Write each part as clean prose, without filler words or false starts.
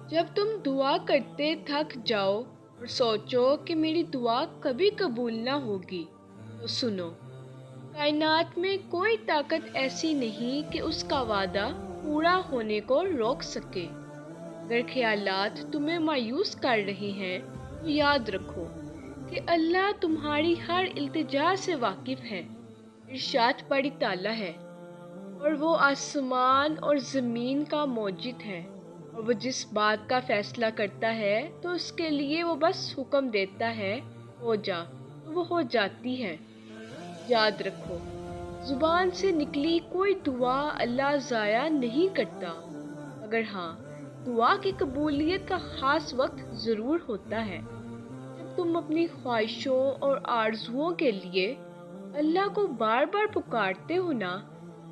جب تم دعا کرتے تھک جاؤ اور سوچو کہ میری دعا کبھی قبول نہ ہوگی، تو سنو، کائنات میں کوئی طاقت ایسی نہیں کہ اس کا وعدہ پورا ہونے کو روک سکے۔ اگر خیالات تمہیں مایوس کر رہے ہیں تو یاد رکھو کہ اللہ تمہاری ہر التجا سے واقف ہے۔ ارشاد بڑی تعالیٰ ہے اور وہ آسمان اور زمین کا موجد ہے، اور وہ جس بات کا فیصلہ کرتا ہے تو اس کے لیے وہ بس حکم دیتا ہے، ہو جا، تو وہ ہو جاتی ہے۔ یاد رکھو، زبان سے نکلی کوئی دعا اللہ ضائع نہیں کرتا، مگر ہاں، دعا کی قبولیت کا خاص وقت ضرور ہوتا ہے۔ جب تم اپنی خواہشوں اور آرزوؤں کے لیے اللہ کو بار بار پکارتے ہو نا،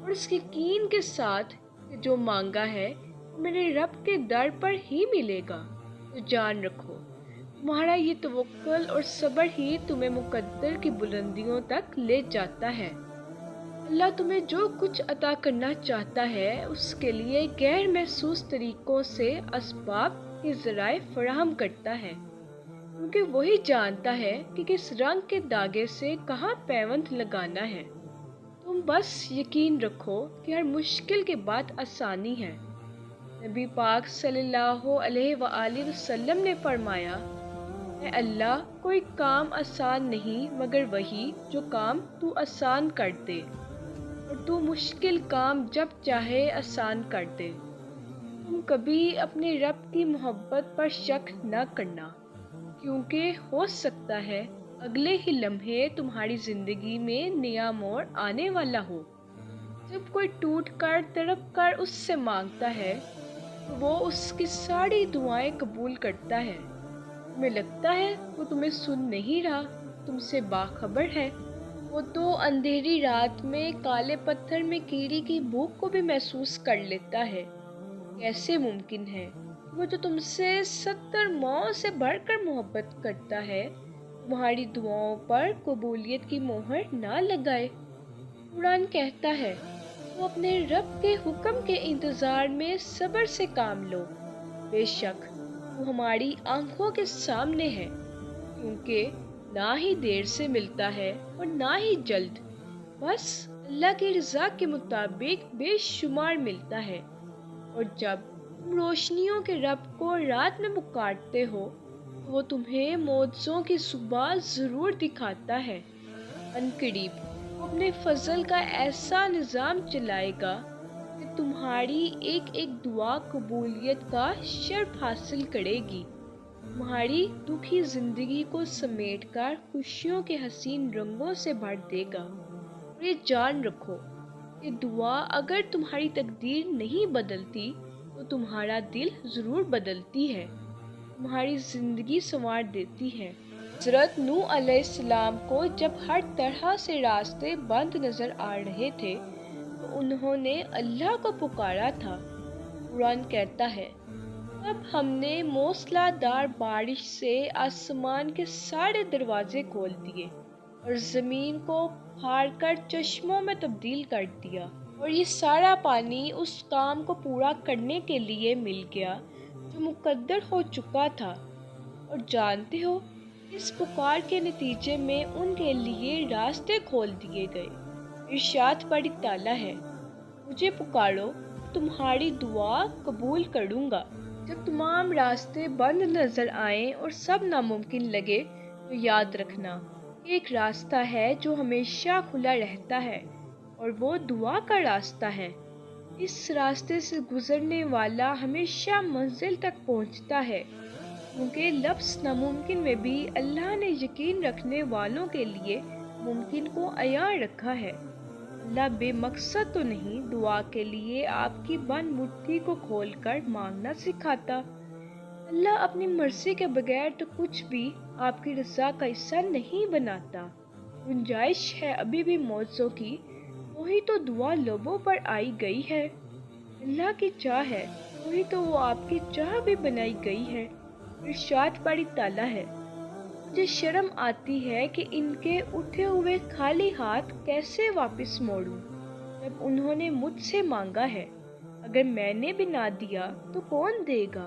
اور اس یقین کے ساتھ کہ جو مانگا ہے وہ میرے رب کے در پر ہی ملے گا، تو جان رکھو، تمہارا یہ توکل اور صبر ہی تمہیں مقدر کی بلندیوں تک لے جاتا ہے۔ اللہ تمہیں جو کچھ عطا کرنا چاہتا ہے اس کے لیے غیر محسوس طریقوں سے اسباب کے ذرائع فراہم کرتا ہے، کیونکہ وہی جانتا ہے کہ کس رنگ کے دھاگے سے کہاں پیوند لگانا ہے۔ تم بس یقین رکھو کہ ہر مشکل کے بعد آسانی ہے۔ نبی پاک صلی اللہ علیہ وآلہ وسلم نے فرمایا، اے اللہ، کوئی کام آسان نہیں مگر وہی جو کام تو آسان کر دے، اور تو مشکل کام جب چاہے آسان کر دے۔ تم کبھی اپنے رب کی محبت پر شک نہ کرنا، کیونکہ ہو سکتا ہے اگلے ہی لمحے تمہاری زندگی میں نیا موڑ آنے والا ہو۔ جب کوئی ٹوٹ کر تڑپ کر اس سے مانگتا ہے تو وہ اس کی ساری دعائیں قبول کرتا ہے۔ تمہیں لگتا ہے وہ تمہیں سن نہیں رہا، تم سے باخبر ہے؟ وہ تو اندھیری رات میں کالے پتھر میں کیڑی کی بھوک کو بھی محسوس کر لیتا ہے۔ کیسے ممکن ہے کہ وہ جو تم سے 70 ماؤں سے بڑھ کر محبت کرتا ہے تمہاری دعاؤں پر قبولیت کی مہر نہ لگائے؟ قرآن کہتا ہے، تو اپنے رب کے حکم کے انتظار میں صبر سے کام لو، بے شک وہ ہماری آنکھوں کے سامنے ہے، کیونکہ نہ ہی دیر سے ملتا ہے اور نہ ہی جلد، بس اللہ کی رضا کے مطابق بے شمار ملتا ہے۔ اور جب تم روشنیوں کے رب کو رات میں پکارتے ہو تو وہ تمہیں معجزوں کی صبح ضرور دکھاتا ہے۔ عنقریب وہ اپنے فضل کا ایسا نظام چلائے گا کہ تمہاری ایک ایک دعا قبولیت کا شرف حاصل کرے گی، تمہاری دکھی زندگی کو سمیٹ کر خوشیوں کے حسین رنگوں سے بھر دے گا۔ اور یہ جان رکھو کہ دعا اگر تمہاری تقدیر نہیں بدلتی تو تمہارا دل ضرور بدلتی ہے، تمہاری زندگی سنوار دیتی ہے۔ حضرت نوح علیہ السلام کو جب ہر طرح سے راستے بند نظر آ رہے تھے تو انہوں نے اللہ کو پکارا تھا۔ قرآن کہتا ہے، اب ہم نے موسلا دھار بارش سے آسمان کے سارے دروازے کھول دیے اور زمین کو پھاڑ کر چشموں میں تبدیل کر دیا، اور یہ سارا پانی اس کام کو پورا کرنے کے لیے مل گیا جو مقدر ہو چکا تھا۔ اور جانتے ہو، اس پکار کے نتیجے میں ان کے لیے راستے کھول دیے گئے۔ ارشاد بڑی تعالیٰ ہے، مجھے پکارو تمہاری دعا قبول کروں گا۔ جب تمام راستے بند نظر آئیں اور سب ناممکن لگے تو یاد رکھنا کہ ایک راستہ ہے جو ہمیشہ کھلا رہتا ہے، اور وہ دعا کا راستہ ہے۔ اس راستے سے گزرنے والا ہمیشہ منزل تک پہنچتا ہے، کیونکہ لفظ ناممکن میں بھی اللہ نے یقین رکھنے والوں کے لیے ممکن کو عیاں رکھا ہے۔ اللہ بے مقصد تو نہیں دعا کے لیے آپ کی بند مٹھی کو کھول کر مانگنا سکھاتا۔ اللہ اپنی مرضی کے بغیر تو کچھ بھی آپ کی رضا کا حصہ نہیں بناتا۔ گنجائش ہے ابھی بھی معجزوں کی، وہی تو دعا لبوں پر آئی گئی ہے۔ اللہ کی چاہ ہے، وہی تو وہ آپ کی چاہ بھی بنائی گئی ہے۔ ارشاد بڑی تعالیٰ ہے، مجھے شرم آتی ہے کہ ان کے اٹھے ہوئے خالی ہاتھ کیسے واپس موڑوں جب انہوں نے مجھ سے مانگا ہے، اگر میں نے بھی نہ دیا تو کون دے گا؟